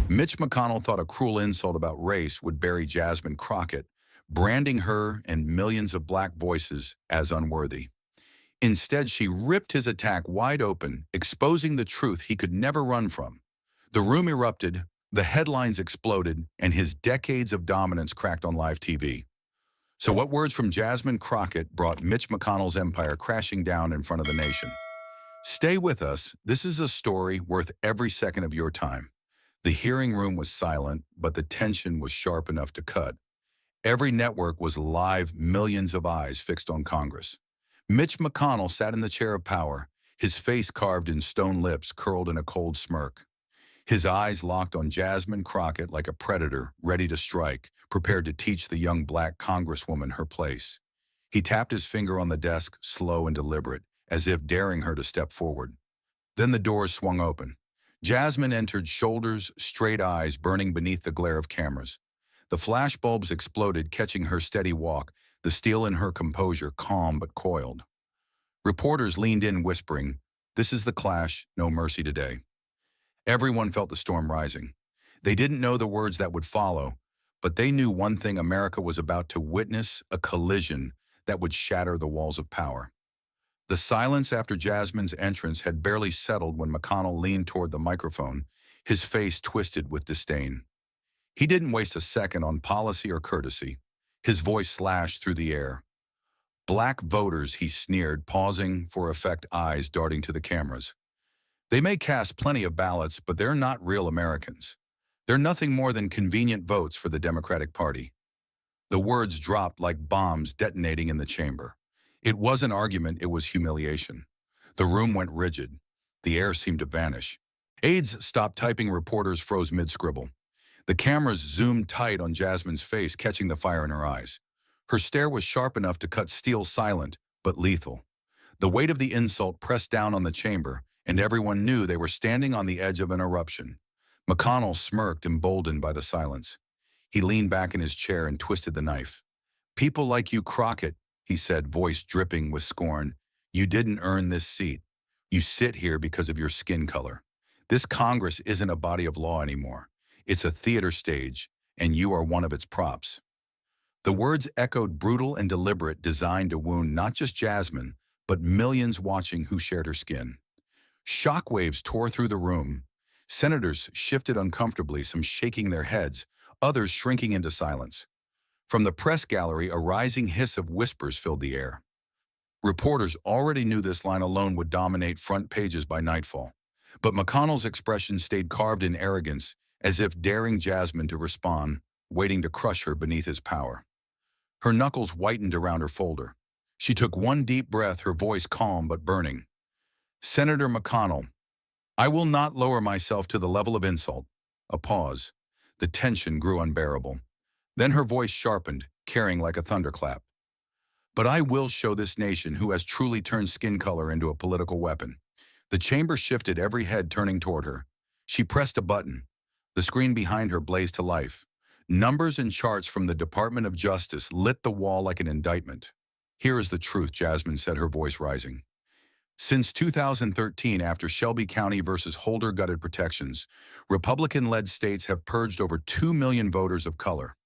Mitch McConnell thought a cruel insult about race would bury Jasmine Crockett, branding her and millions of black voices as unworthy. Instead, she ripped his attack wide open, exposing the truth he could never run from. The room erupted, the headlines exploded, and his decades of dominance cracked on live TV. So what words from Jasmine Crockett brought Mitch McConnell's empire crashing down in front of the nation? Stay with us. This is a story worth every second of your time. The hearing room was silent, but the tension was sharp enough to cut. Every network was live, millions of eyes fixed on Congress. Mitch McConnell sat in the chair of power, his face carved in stone lips curled in a cold smirk. His eyes locked on Jasmine Crockett like a predator, ready to strike, prepared to teach the young black congresswoman her place. He tapped his finger on the desk, slow and deliberate, as if daring her to step forward. Then the doors swung open. Jasmine entered, shoulders, straight eyes burning beneath the glare of cameras. The flashbulbs exploded, catching her steady walk, the steel in her composure calm but coiled. Reporters leaned in, whispering, "This is the clash, no mercy today." Everyone felt the storm rising. They didn't know the words that would follow, but they knew one thing: America was about to witness a collision that would shatter the walls of power. The silence after Jasmine's entrance had barely settled when McConnell leaned toward the microphone, his face twisted with disdain. He didn't waste a second on policy or courtesy. His voice slashed through the air. "Black voters," he sneered, pausing for effect, eyes darting to the cameras. "They may cast plenty of ballots, but they're not real Americans. They're nothing more than convenient votes for the Democratic Party." The words dropped like bombs detonating in the chamber. It wasn't argument, it was humiliation. The room went rigid. The air seemed to vanish. Aides stopped typing, reporters froze mid-scribble. The cameras zoomed tight on Jasmine's face, catching the fire in her eyes. Her stare was sharp enough to cut steel, silent, but lethal. The weight of the insult pressed down on the chamber, and everyone knew they were standing on the edge of an eruption. McConnell smirked, emboldened by the silence. He leaned back in his chair and twisted the knife. "People like you, Crockett," he said, voice dripping with scorn. "You didn't earn this seat. You sit here because of your skin color. This Congress isn't a body of law anymore. It's a theater stage, and you are one of its props." The words echoed, brutal and deliberate, designed to wound not just Jasmine, but millions watching who shared her skin. Shockwaves tore through the room. Senators shifted uncomfortably, some shaking their heads, others shrinking into silence. From the press gallery, a rising hiss of whispers filled the air. Reporters already knew this line alone would dominate front pages by nightfall. But McConnell's expression stayed carved in arrogance, as if daring Jasmine to respond, waiting to crush her beneath his power. Her knuckles whitened around her folder. She took one deep breath, her voice calm but burning. "Senator McConnell, I will not lower myself to the level of insult." A pause. The tension grew unbearable. Then her voice sharpened, carrying like a thunderclap. "But I will show this nation who has truly turned skin color into a political weapon." The chamber shifted, every head turning toward her. She pressed a button. The screen behind her blazed to life. Numbers and charts from the Department of Justice lit the wall like an indictment. "Here is the truth," Jasmine said, her voice rising. "Since 2013, after Shelby County versus Holder gutted protections, Republican-led states have purged over 2 million voters of color.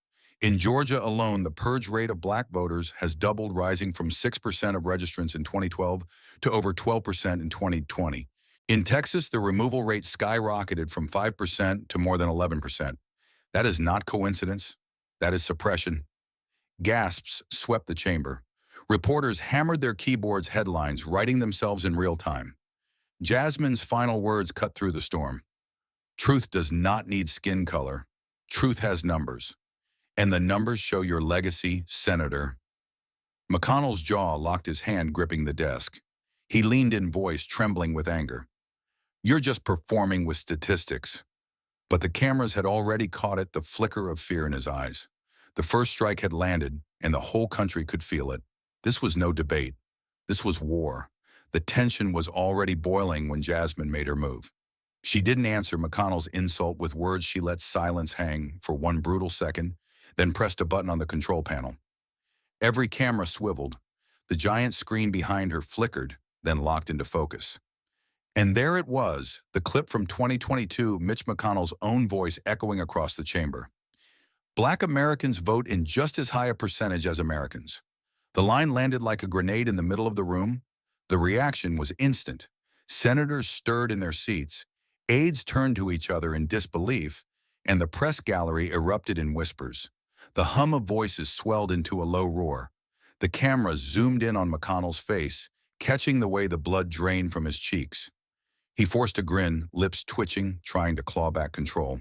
In Georgia alone, the purge rate of black voters has doubled, rising from 6% of registrants in 2012 to over 12% in 2020. In Texas, the removal rate skyrocketed from 5% to more than 11%. That is not coincidence. That is suppression." Gasps swept the chamber. Reporters hammered their keyboards, headlines writing themselves in real time. Jasmine's final words cut through the storm. "Truth does not need skin color. Truth has numbers. And the numbers show your legacy, Senator." McConnell's jaw locked, his hand gripping the desk. He leaned in, voice trembling with anger. "You're just performing with statistics." But the cameras had already caught it, the flicker of fear in his eyes. The first strike had landed, and the whole country could feel it. This was no debate. This was war. The tension was already boiling when Jasmine made her move. She didn't answer McConnell's insult with words. She let silence hang for one brutal second, then pressed a button on the control panel. Every camera swiveled. The giant screen behind her flickered, then locked into focus. And there it was, the clip from 2022, Mitch McConnell's own voice echoing across the chamber. Black Americans vote in just as high a percentage as Americans. The line landed like a grenade in the middle of the room. The reaction was instant. Senators stirred in their seats, aides turned to each other in disbelief, and the press gallery erupted in whispers. The hum of voices swelled into a low roar. The cameras zoomed in on McConnell's face, catching the way the blood drained from his cheeks. He forced a grin, lips twitching, trying to claw back control.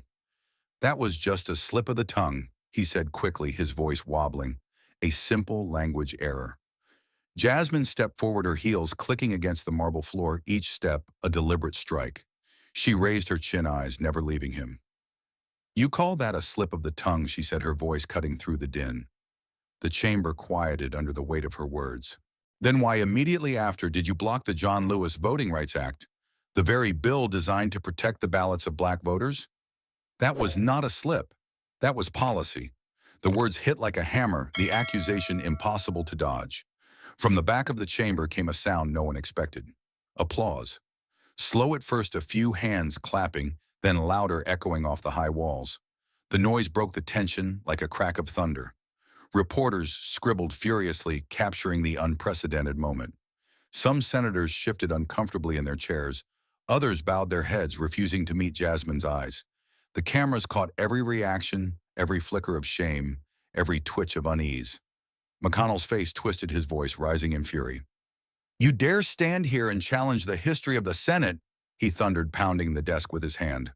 "That was just a slip of the tongue," he said quickly, his voice wobbling. "A simple language error." Jasmine stepped forward, her heels clicking against the marble floor, each step a deliberate strike. She raised her chin, eyes never leaving him. "You call that a slip of the tongue," she said, her voice cutting through the din. The chamber quieted under the weight of her words. "Then why immediately after did you block the John Lewis Voting Rights Act, the very bill designed to protect the ballots of black voters?" That was not a slip. That was policy. The words hit like a hammer, the accusation impossible to dodge. From the back of the chamber came a sound no one expected. Applause. Slow at first, a few hands clapping, then louder, echoing off the high walls. The noise broke the tension like a crack of thunder. Reporters scribbled furiously, capturing the unprecedented moment. Some senators shifted uncomfortably in their chairs. Others bowed their heads, refusing to meet Jasmine's eyes. The cameras caught every reaction, every flicker of shame, every twitch of unease. McConnell's face twisted, his voice rising in fury. "You dare stand here and challenge the history of the Senate?" he thundered, pounding the desk with his hand.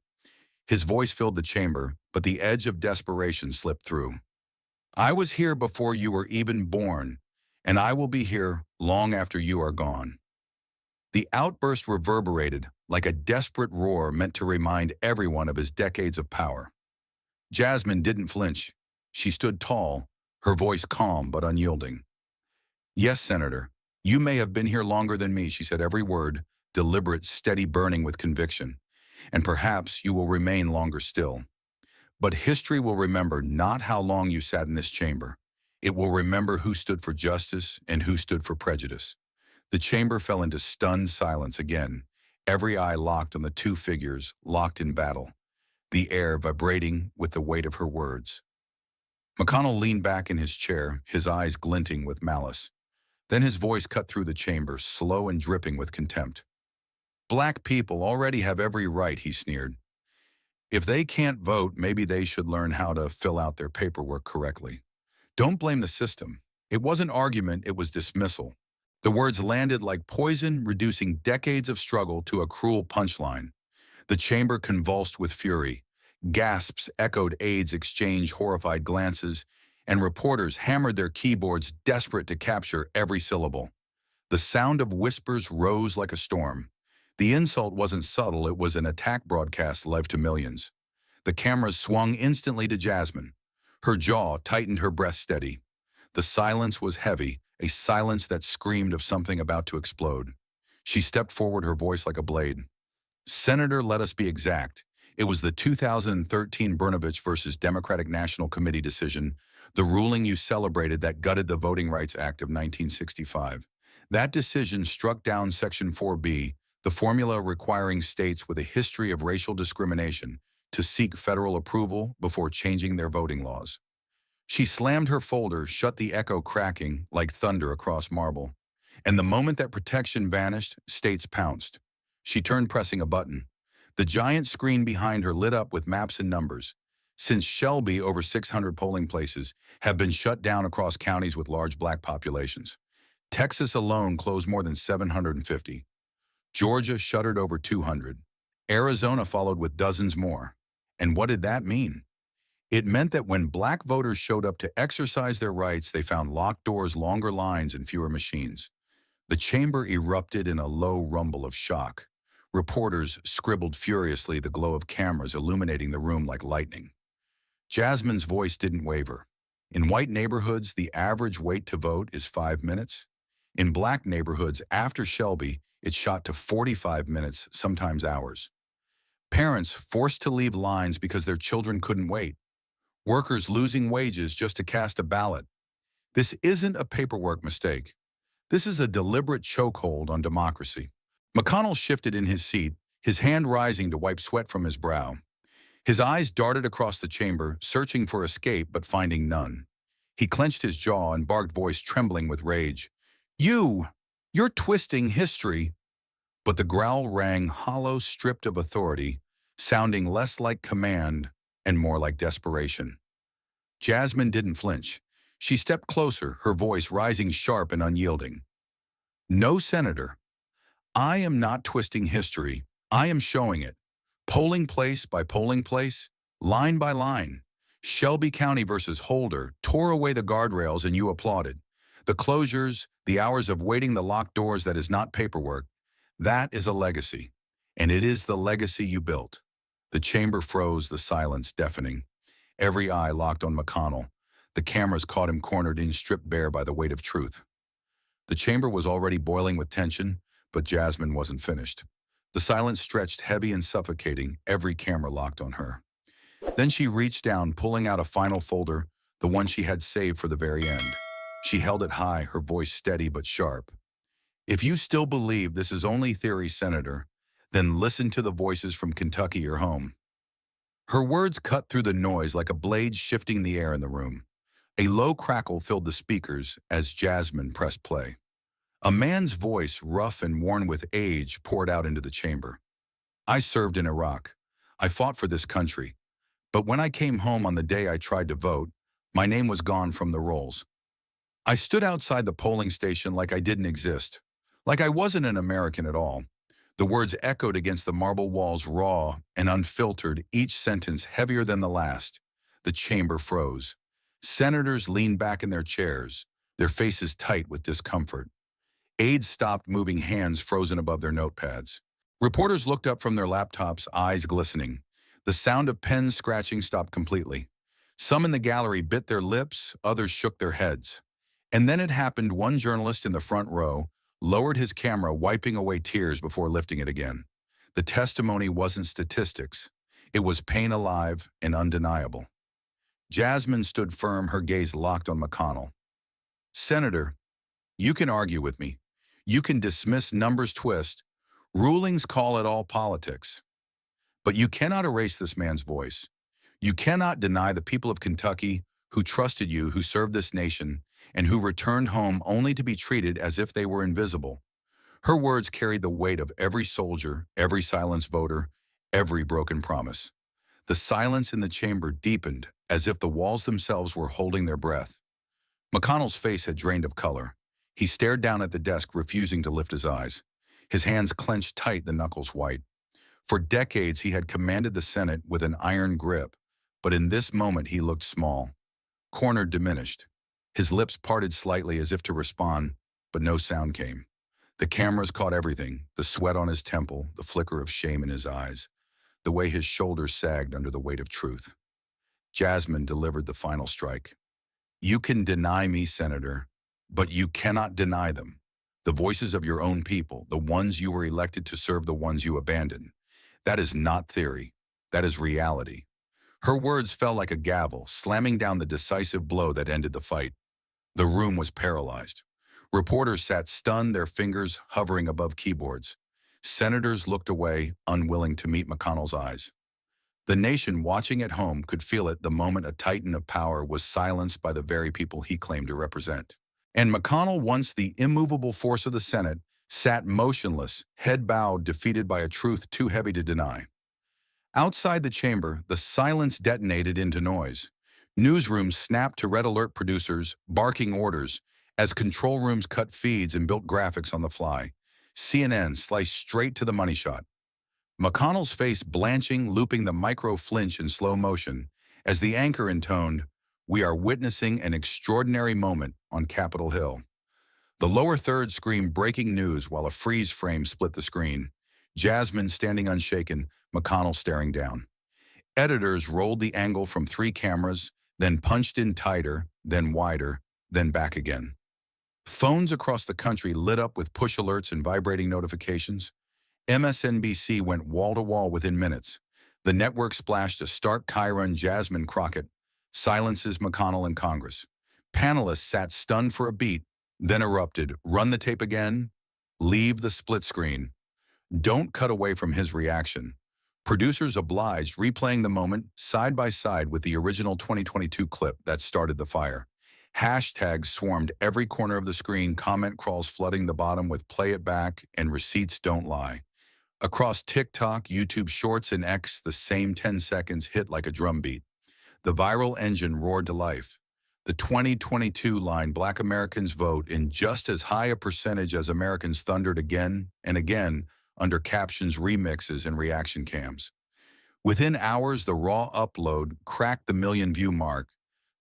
His voice filled the chamber, but the edge of desperation slipped through. "I was here before you were even born, and I will be here long after you are gone." The outburst reverberated like a desperate roar meant to remind everyone of his decades of power. Jasmine didn't flinch. She stood tall, her voice calm but unyielding. "Yes, Senator, you may have been here longer than me," she said, every word deliberate, steady, burning with conviction. "And perhaps you will remain longer still. But history will remember not how long you sat in this chamber. It will remember who stood for justice and who stood for prejudice." The chamber fell into stunned silence again, every eye locked on the two figures locked in battle, the air vibrating with the weight of her words. McConnell leaned back in his chair, his eyes glinting with malice. Then his voice cut through the chamber, slow and dripping with contempt. "Black people already have every right," he sneered. "If they can't vote, maybe they should learn how to fill out their paperwork correctly. Don't blame the system. It wasn't argument, it was dismissal." The words landed like poison, reducing decades of struggle to a cruel punchline. The chamber convulsed with fury. Gasps echoed, aides exchanged horrified glances, and reporters hammered their keyboards, desperate to capture every syllable. The sound of whispers rose like a storm. The insult wasn't subtle, it was an attack broadcast live to millions. The cameras swung instantly to Jasmine. Her jaw tightened, her breath steady. The silence was heavy, a silence that screamed of something about to explode. She stepped forward, her voice like a blade. "Senator, let us be exact. It was the 2013 Brnovich versus Democratic National Committee decision, the ruling you celebrated that gutted the Voting Rights Act of 1965. That decision struck down Section 4B, the formula requiring states with a history of racial discrimination to seek federal approval before changing their voting laws." She slammed her folder shut, the echo cracking like thunder across marble. And the moment that protection vanished, states pounced. She turned, pressing a button. The giant screen behind her lit up with maps and numbers. Since Shelby, over 600 polling places have been shut down across counties with large black populations. Texas alone closed more than 750. Georgia shuttered over 200. Arizona followed with dozens more. And what did that mean? It meant that when black voters showed up to exercise their rights, they found locked doors, longer lines, and fewer machines. The chamber erupted in a low rumble of shock. Reporters scribbled furiously, the glow of cameras illuminating the room like lightning. Jasmine's voice didn't waver. In white neighborhoods, the average wait to vote is 5 minutes. In black neighborhoods, after Shelby, it shot to 45 minutes, sometimes hours. Parents forced to leave lines because their children couldn't wait. Workers losing wages just to cast a ballot. This isn't a paperwork mistake. This is a deliberate chokehold on democracy. McConnell shifted in his seat, his hand rising to wipe sweat from his brow. His eyes darted across the chamber, searching for escape but finding none. He clenched his jaw and barked, voice trembling with rage. You're twisting history." But the growl rang hollow, stripped of authority, sounding less like command and more like desperation. Jasmine didn't flinch. She stepped closer, her voice rising sharp and unyielding. "No, Senator. I am not twisting history. I am showing it. Polling place by polling place, line by line. Shelby County versus Holder tore away the guardrails and you applauded. The closures, the hours of waiting, the locked doors, that is not paperwork. That is a legacy. And it is the legacy you built." The chamber froze, the silence deafening. Every eye locked on McConnell. The cameras caught him cornered in, stripped bare by the weight of truth. The chamber was already boiling with tension, but Jasmine wasn't finished. The silence stretched heavy and suffocating, every camera locked on her. Then she reached down, pulling out a final folder, the one she had saved for the very end. She held it high, her voice steady but sharp. "If you still believe this is only theory, Senator, then listen to the voices from Kentucky, your home." Her words cut through the noise like a blade shifting the air in the room. A low crackle filled the speakers as Jasmine pressed play. A man's voice, rough and worn with age, poured out into the chamber. "I served in Iraq. I fought for this country. But when I came home on the day I tried to vote, my name was gone from the rolls. I stood outside the polling station like I didn't exist, like I wasn't an American at all." The words echoed against the marble walls, raw and unfiltered, each sentence heavier than the last. The chamber froze. Senators leaned back in their chairs, their faces tight with discomfort. Aides stopped moving, hands frozen above their notepads. Reporters looked up from their laptops, eyes glistening. The sound of pens scratching stopped completely. Some in the gallery bit their lips, others shook their heads. And then it happened. One journalist in the front row lowered his camera, wiping away tears before lifting it again. The testimony wasn't statistics. It was pain alive and undeniable. Jasmine stood firm, her gaze locked on McConnell. "Senator, you can argue with me. You can dismiss numbers twist. Rulings call it all politics. But you cannot erase this man's voice. You cannot deny the people of Kentucky who trusted you, who served this nation, and who returned home only to be treated as if they were invisible." Her words carried the weight of every soldier, every silenced voter, every broken promise. The silence in the chamber deepened, as if the walls themselves were holding their breath. McConnell's face had drained of color. He stared down at the desk, refusing to lift his eyes. His hands clenched tight, the knuckles white. For decades, he had commanded the Senate with an iron grip, but in this moment he looked small, cornered, diminished. His lips parted slightly as if to respond, but no sound came. The cameras caught everything, the sweat on his temple, the flicker of shame in his eyes, the way his shoulders sagged under the weight of truth. Jasmine delivered the final strike. "You can deny me, Senator, but you cannot deny them. The voices of your own people, the ones you were elected to serve, the ones you abandoned. That is not theory. That is reality." Her words fell like a gavel, slamming down the decisive blow that ended the fight. The room was paralyzed. Reporters sat stunned, their fingers hovering above keyboards. Senators looked away, unwilling to meet McConnell's eyes. The nation watching at home could feel it the moment a titan of power was silenced by the very people he claimed to represent. And McConnell, once the immovable force of the Senate, sat motionless, head bowed, defeated by a truth too heavy to deny. Outside the chamber, the silence detonated into noise. Newsrooms snapped to red alert, producers barking orders as control rooms cut feeds and built graphics on the fly. CNN sliced straight to the money shot. McConnell's face blanching, looping the micro flinch in slow motion as the anchor intoned, "We are witnessing an extraordinary moment on Capitol Hill." The lower third screamed breaking news while a freeze frame split the screen. Jasmine standing unshaken, McConnell staring down. Editors rolled the angle from 3 cameras, then punched in tighter, then wider, then back again. Phones across the country lit up with push alerts and vibrating notifications. MSNBC went wall-to-wall within minutes. The network splashed a stark Kyra and Jasmine Crockett, silences McConnell in Congress. Panelists sat stunned for a beat, then erupted, run the tape again, leave the split screen. Don't cut away from his reaction. Producers obliged, replaying the moment side by side with the original 2022 clip that started the fire. Hashtags swarmed every corner of the screen, comment crawls flooding the bottom with "play it back" and "receipts don't lie." Across TikTok, YouTube Shorts, and X, the same 10 seconds hit like a drumbeat. The viral engine roared to life. The 2022 line, "Black Americans vote," in just as high a percentage as Americans, thundered again and again under captions, remixes, and reaction cams. Within hours, the raw upload cracked the million-view mark.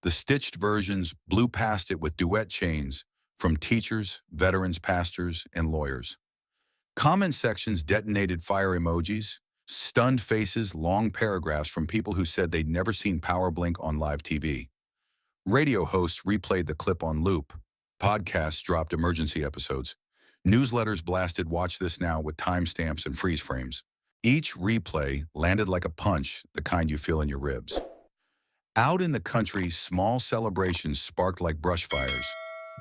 The stitched versions blew past it with duet chains from teachers, veterans, pastors, and lawyers. Comment sections detonated fire emojis, stunned faces, long paragraphs from people who said they'd never seen power blink on live TV. Radio hosts replayed the clip on loop. Podcasts dropped emergency episodes. Newsletters blasted "Watch This Now" with timestamps and freeze frames. Each replay landed like a punch, the kind you feel in your ribs. Out in the country, small celebrations sparked like brush fires.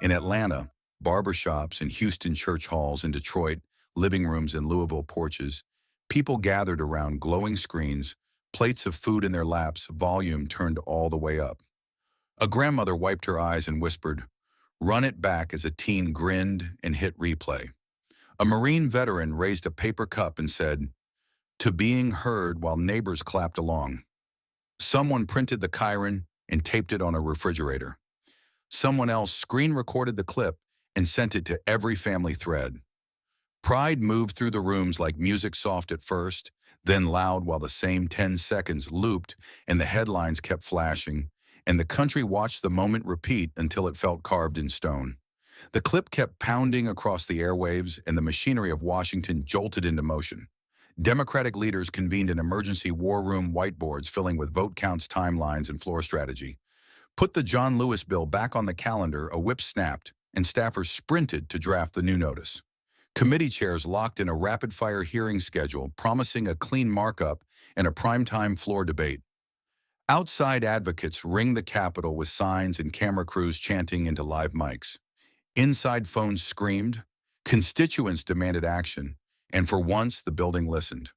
In Atlanta, barbershops, in Houston, church halls, in Detroit, living rooms, and Louisville, porches, people gathered around glowing screens, plates of food in their laps, volume turned all the way up. A grandmother wiped her eyes and whispered, "Run it back," as a teen grinned and hit replay. A Marine veteran raised a paper cup and said, "To being heard," while neighbors clapped along. Someone printed the chyron and taped it on a refrigerator. Someone else screen recorded the clip and sent it to every family thread. Pride moved through the rooms like music, soft at first, then loud, while the same 10 seconds looped and the headlines kept flashing, and the country watched the moment repeat until it felt carved in stone. The clip kept pounding across the airwaves, and the machinery of Washington jolted into motion. Democratic leaders convened an emergency war room, whiteboards filling with vote counts, timelines, and floor strategy. "Put the John Lewis bill back on the calendar," a whip snapped, and staffers sprinted to draft the new notice. Committee chairs locked in a rapid-fire hearing schedule, promising a clean markup and a primetime floor debate. Outside advocates ringed the Capitol with signs and camera crews chanting into live mics. Inside, phones screamed. Constituents demanded action, and for once the building listened.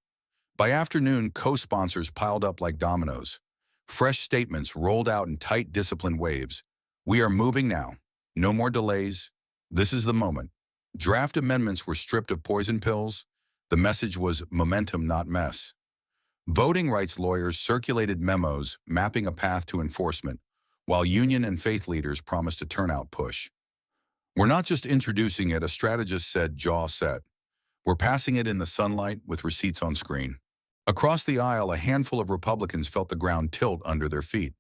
By afternoon, co-sponsors piled up like dominoes. Fresh statements rolled out in tight, disciplined waves. "We are moving now. No more delays. This is the moment." Draft amendments were stripped of poison pills. The message was momentum, not mess. Voting rights lawyers circulated memos mapping a path to enforcement, while union and faith leaders promised a turnout push. "We're not just introducing it," a strategist said, jaw set. "We're passing it in the sunlight with receipts on screen." Across the aisle, a handful of Republicans felt the ground tilt under their feet.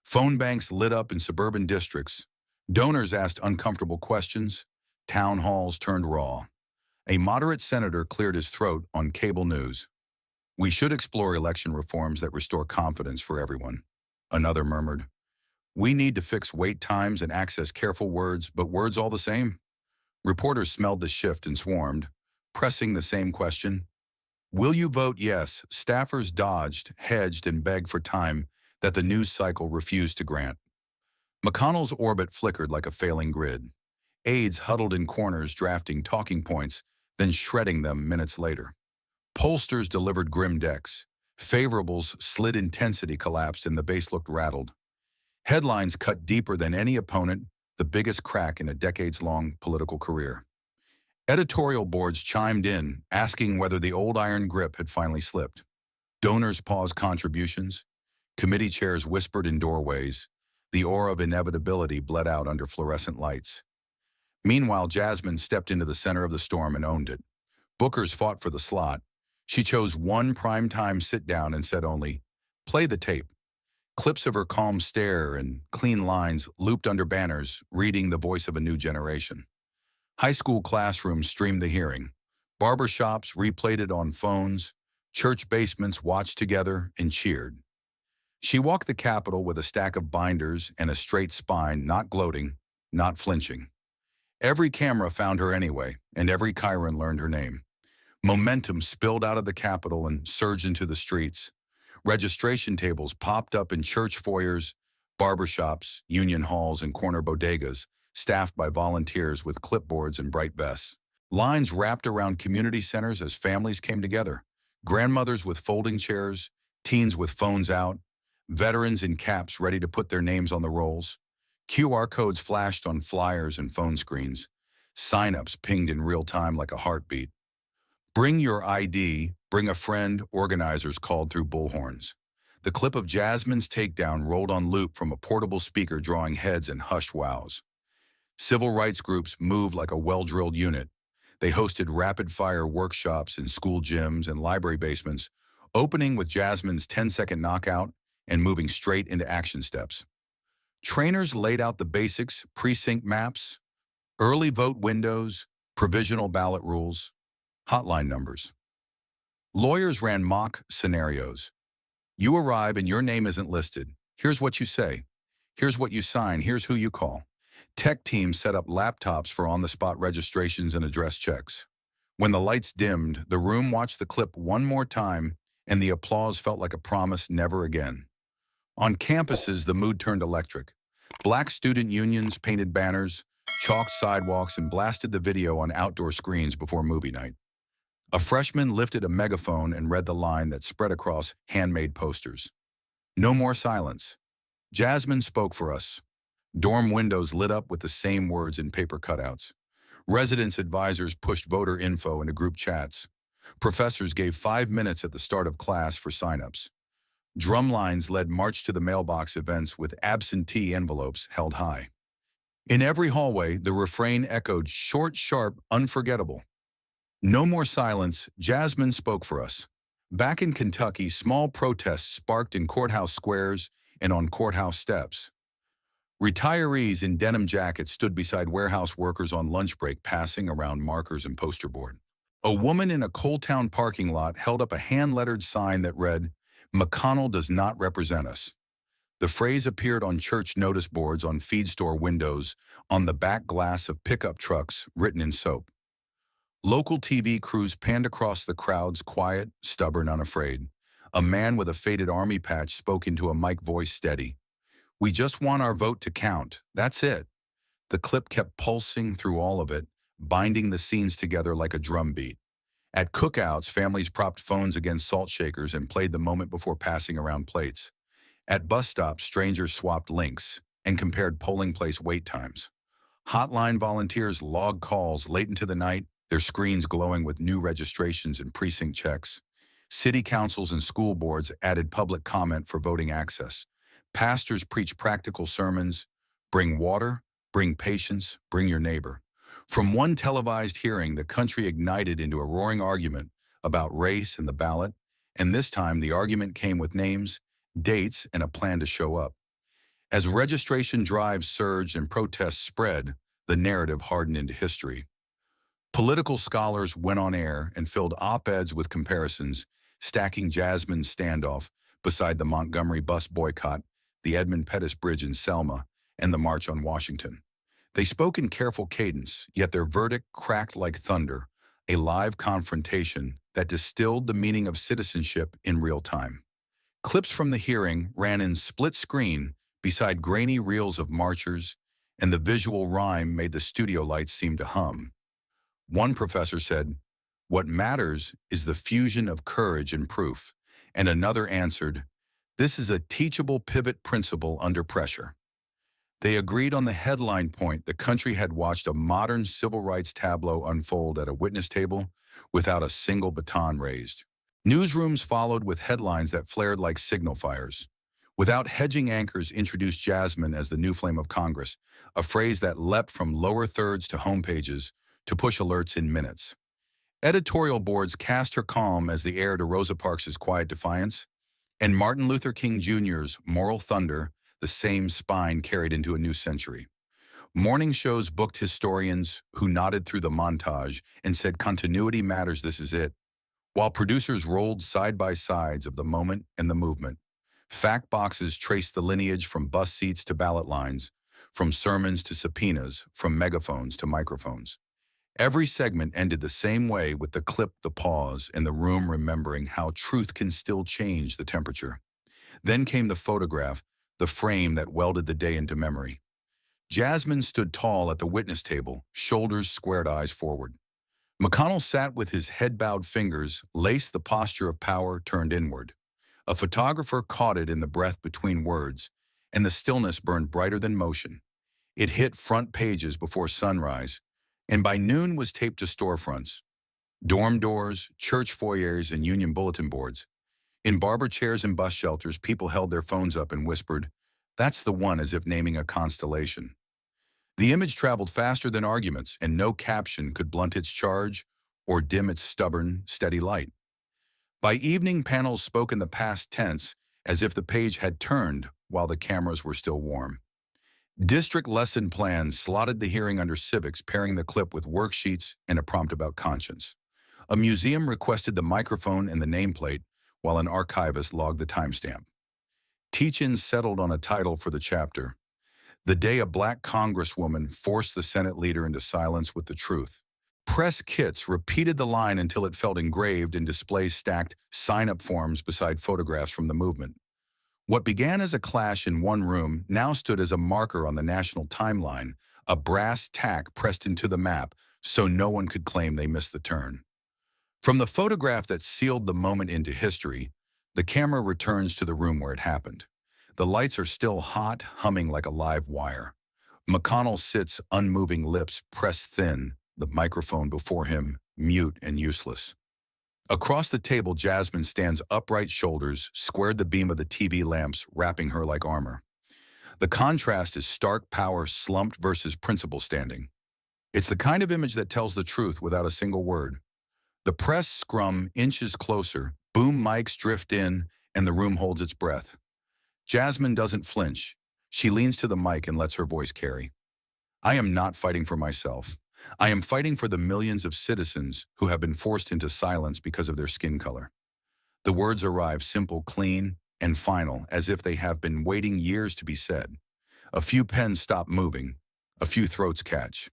Phone banks lit up in suburban districts. Donors asked uncomfortable questions. Town halls turned raw. A moderate senator cleared his throat on cable news. "We should explore election reforms that restore confidence for everyone." Another murmured, "We need to fix wait times and access careful words, but words all the same." Reporters smelled the shift and swarmed, pressing the same question. "Will you vote yes?" Staffers dodged, hedged, and begged for time that the news cycle refused to grant. McConnell's orbit flickered like a failing grid. Aides huddled in corners, drafting talking points, then shredding them minutes later. Pollsters delivered grim decks. Favorables slid, intensity collapsed, and the base looked rattled. Headlines cut deeper than any opponent, the biggest crack in a decades-long political career. Editorial boards chimed in, asking whether the old iron grip had finally slipped. Donors paused contributions. Committee chairs whispered in doorways. The aura of inevitability bled out under fluorescent lights. Meanwhile, Jasmine stepped into the center of the storm and owned it. Bookers fought for the slot. She chose one primetime sit-down and said only, "Play the tape." Clips of her calm stare and clean lines looped under banners, reading the voice of a new generation. High school classrooms streamed the hearing. Barbershops replayed it on phones. Church basements watched together and cheered. She walked the Capitol with a stack of binders and a straight spine, not gloating, not flinching. Every camera found her anyway, and every chyron learned her name. Momentum spilled out of the Capitol and surged into the streets. Registration tables popped up in church foyers, barbershops, union halls, and corner bodegas, staffed by volunteers with clipboards and bright vests. Lines wrapped around community centers as families came together. Grandmothers with folding chairs, teens with phones out, veterans in caps ready to put their names on the rolls. QR codes flashed on flyers and phone screens. Sign-ups pinged in real time like a heartbeat. Bring your ID, bring a friend, organizers called through bullhorns. The clip of Jasmine's takedown rolled on loop from a portable speaker drawing heads and hushed wows. Civil rights groups moved like a well-drilled unit. They hosted rapid-fire workshops in school gyms and library basements, opening with Jasmine's 10-second knockout and moving straight into action steps. Trainers laid out the basics, precinct maps, early vote windows, provisional ballot rules, hotline numbers. Lawyers ran mock scenarios. You arrive and your name isn't listed. Here's what you say. Here's what you sign. Here's who you call. Tech teams set up laptops for on-the-spot registrations and address checks. When the lights dimmed, the room watched the clip one more time, and the applause felt like a promise never again. On campuses, the mood turned electric. Black student unions painted banners, chalked sidewalks, and blasted the video on outdoor screens before movie night. A freshman lifted a megaphone and read the line that spread across handmade posters. No more silence. Jasmine spoke for us. Dorm windows lit up with the same words in paper cutouts. Residence advisors pushed voter info into group chats. Professors gave 5 minutes at the start of class for signups. Drum lines led march to the mailbox events with absentee envelopes held high. In every hallway, the refrain echoed short, sharp, unforgettable. No more silence, Jasmine spoke for us. Back in Kentucky, small protests sparked in courthouse squares and on courthouse steps. Retirees in denim jackets stood beside warehouse workers on lunch break, passing around markers and poster board. A woman in a Coal Town parking lot held up a hand-lettered sign that read, "McConnell does not represent us." The phrase appeared on church notice boards, on feed store windows, on the back glass of pickup trucks, written in soap. Local TV crews panned across the crowds, quiet, stubborn, unafraid. A man with a faded army patch spoke into a mic, voice steady. "We just want our vote to count. That's it." The clip kept pulsing through all of it, binding the scenes together like a drum beat. At cookouts, families propped phones against salt shakers and played the moment before passing around plates. At bus stops, strangers swapped links and compared polling place wait times. Hotline volunteers logged calls late into the night, their screens glowing with new registrations and precinct checks. City councils and school boards added public comment for voting access. Pastors preached practical sermons, bring water, bring patience, bring your neighbor. From one televised hearing, the country ignited into a roaring argument about race and the ballot, and this time the argument came with names, dates, and a plan to show up. As registration drives surged and protests spread, the narrative hardened into history. Political scholars went on air and filled op-eds with comparisons, stacking Jasmine's standoff beside the Montgomery bus boycott, the Edmund Pettus Bridge in Selma, and the March on Washington. They spoke in careful cadence, yet their verdict cracked like thunder, a live confrontation that distilled the meaning of citizenship in real time. Clips from the hearing ran in split screen beside grainy reels of marchers, and the visual rhyme made the studio lights seem to hum. One professor said, "What matters is the fusion of courage and proof," and another answered, "This is a teachable pivot principle under pressure." They agreed on the headline point: the country had watched a modern civil rights tableau unfold at a witness table without a single baton raised. Newsrooms followed with headlines that flared like signal fires. Without hedging, anchors introduced Jasmine as the new flame of Congress, a phrase that leapt from lower thirds to homepages to push alerts in minutes. Editorial boards cast her calm as the heir to Rosa Parks' quiet defiance, and Martin Luther King Jr.'s moral thunder, the same spine carried into a new century. Morning shows booked historians who nodded through the montage and said, "Continuity matters, this is it," while producers rolled side-by-sides of the moment and the movement. Fact boxes traced the lineage from bus seats to ballot lines, from sermons to subpoenas, from megaphones to microphones. Every segment ended the same way, with the clip, the pause, and the room remembering how truth can still change the temperature. Then came the photograph, the frame that welded the day into memory. Jasmine stood tall at the witness table, shoulders squared, eyes forward. McConnell sat with his head-bowed fingers, laced the posture of power turned inward. A photographer caught it in the breath between words, and the stillness burned brighter than motion. It hit front pages before sunrise, and by noon was taped to storefronts, dorm doors, church foyers, and union bulletin boards. In barber chairs and bus shelters, people held their phones up and whispered, "That's the one," as if naming a constellation. The image traveled faster than arguments, and no caption could blunt its charge or dim its stubborn, steady light. By evening, panels spoke in the past tense, as if the page had turned while the cameras were still warm. District lesson plans slotted the hearing under civics, pairing the clip with worksheets and a prompt about conscience. A museum requested the microphone and the nameplate, while an archivist logged the timestamp. Teach-ins settled on a title for the chapter: "The Day a Black Congresswoman Forced the Senate Leader into Silence with the Truth." Press kits repeated the line until it felt engraved in displays stacked sign-up forms beside photographs from the movement. What began as a clash in one room now stood as a marker on the national timeline, a brass tack pressed into the map so no one could claim they missed the turn. From the photograph that sealed the moment into history, the camera returns to the room where it happened. The lights are still hot, humming like a live wire. McConnell sits, unmoving, lips pressed thin, the microphone before him, mute and useless. Across the table, Jasmine stands upright, shoulders squared, the beam of the TV lamps wrapping her like armor. The contrast is stark: power slumped versus principle standing. It's the kind of image that tells the truth without a single word. The press scrum inches closer, boom mics drift in, and the room holds its breath. Jasmine doesn't flinch. She leans to the mic and lets her voice carry. "I am not fighting for myself. I am fighting for the millions of citizens who have been forced into silence because of their skin color." The words arrive simple, clean, and final, as if they have been waiting years to be said. A few pens stop moving. A few throats catch.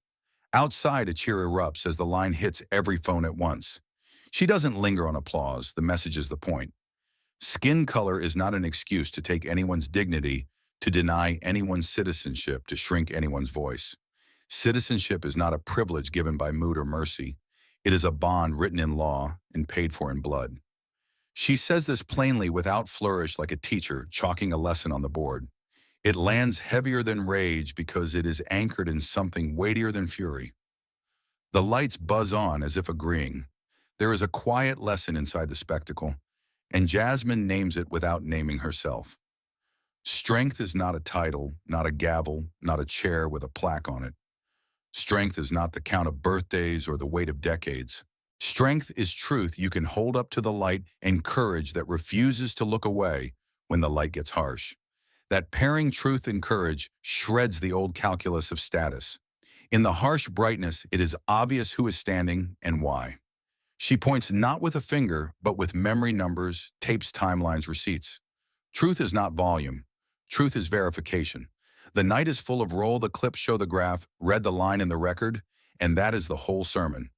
Outside, a cheer erupts as the line hits every phone at once. She doesn't linger on applause. The message is the point. Skin color is not an excuse to take anyone's dignity, to deny anyone's citizenship, to shrink anyone's voice. Citizenship is not a privilege given by mood or mercy. It is a bond written in law and paid for in blood. She says this plainly, without flourish, like a teacher chalking a lesson on the board. It lands heavier than rage because it is anchored in something weightier than fury. The lights buzz on as if agreeing. There is a quiet lesson inside the spectacle, and Jasmine names it without naming herself. Strength is not a title, not a gavel, not a chair with a plaque on it. Strength is not the count of birthdays or the weight of decades. Strength is truth you can hold up to the light, and courage that refuses to look away when the light gets harsh. That pairing, truth and courage, shreds the old calculus of status. In the harsh brightness, it is obvious who is standing and why. She points not with a finger, but with memory, numbers, tapes, timelines, receipts. Truth is not volume. Truth is verification. The night is full of roll the clip, show the graph, read the line in the record, and that is the whole sermon.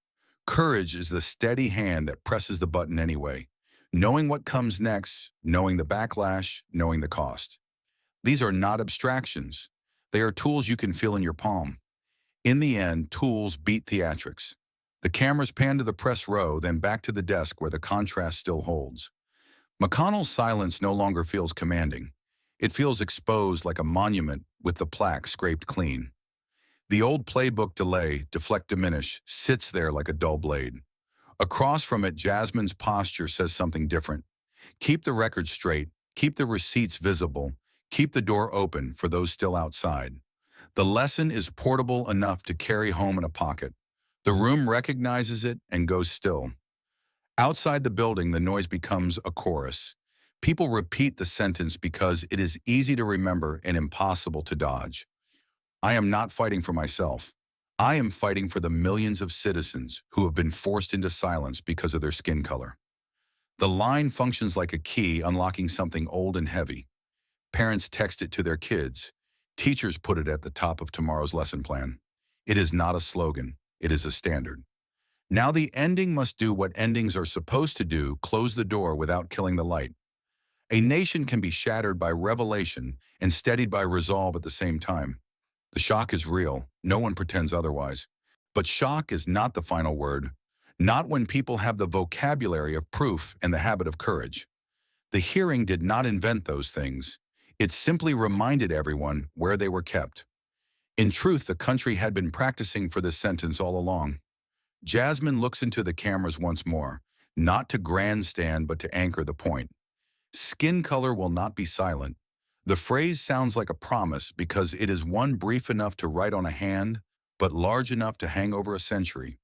Courage is the steady hand that presses the button anyway, knowing what comes next, knowing the backlash, knowing the cost. These are not abstractions. They are tools you can feel in your palm. In the end, tools beat theatrics. The cameras pan to the press row, then back to the desk where the contrast still holds. McConnell's silence no longer feels commanding. It feels exposed, like a monument with the plaque scraped clean. The old playbook delay, deflect, diminish, sits there like a dull blade. Across from it, Jasmine's posture says something different. Keep the record straight, keep the receipts visible, keep the door open for those still outside. The lesson is portable enough to carry home in a pocket. The room recognizes it and goes still. Outside the building, the noise becomes a chorus. People repeat the sentence because it is easy to remember and impossible to dodge. I am not fighting for myself. I am fighting for the millions of citizens who have been forced into silence because of their skin color. The line functions like a key, unlocking something old and heavy. Parents text it to their kids. Teachers put it at the top of tomorrow's lesson plan. It is not a slogan. It is a standard. Now the ending must do what endings are supposed to do: close the door without killing the light. A nation can be shattered by revelation and steadied by resolve at the same time. The shock is real. No one pretends otherwise. But shock is not the final word. Not when people have the vocabulary of proof and the habit of courage. The hearing did not invent those things. It simply reminded everyone where they were kept. In truth, the country had been practicing for this sentence all along. Jasmine looks into the cameras once more, not to grandstand but to anchor the point. Skin color will not be silent. The phrase sounds like a promise because it is one brief enough to write on a hand, but large enough to hang over a century.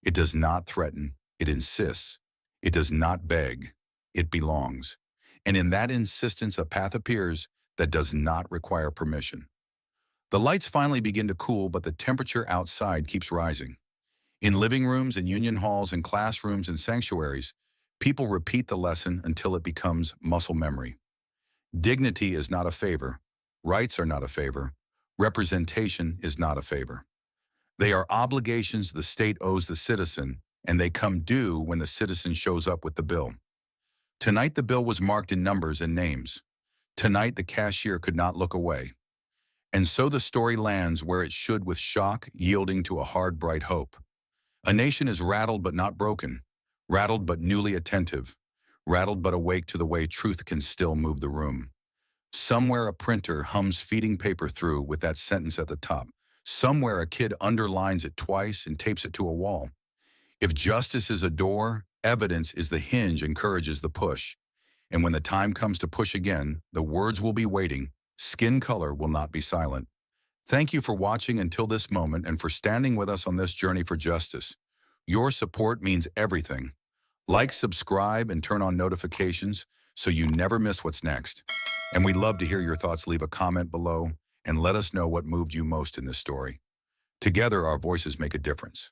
It does not threaten, it insists. It does not beg, it belongs. And in that insistence, a path appears that does not require permission. The lights finally begin to cool, but the temperature outside keeps rising. In living rooms and union halls and classrooms and sanctuaries, people repeat the lesson until it becomes muscle memory. Dignity is not a favor. Rights are not a favor. Representation is not a favor. They are obligations the state owes the citizen, and they come due when the citizen shows up with the bill. Tonight the bill was marked in numbers and names. Tonight the cashier could not look away. And so the story lands where it should, with shock yielding to a hard, bright hope. A nation is rattled but not broken, rattled but newly attentive, rattled but awake to the way truth can still move the room. Somewhere a printer hums feeding paper through with that sentence at the top. Somewhere a kid underlines it twice and tapes it to a wall. If justice is a door, evidence is the hinge and courage is the push. And when the time comes to push again, the words will be waiting. Skin color will not be silent. Thank you for watching until this moment and for standing with us on this journey for justice. Your support means everything. Like, subscribe, and turn on notifications so you never miss what's next. And we'd love to hear your thoughts. Leave a comment below and let us know what moved you most in this story. Together, our voices make a difference.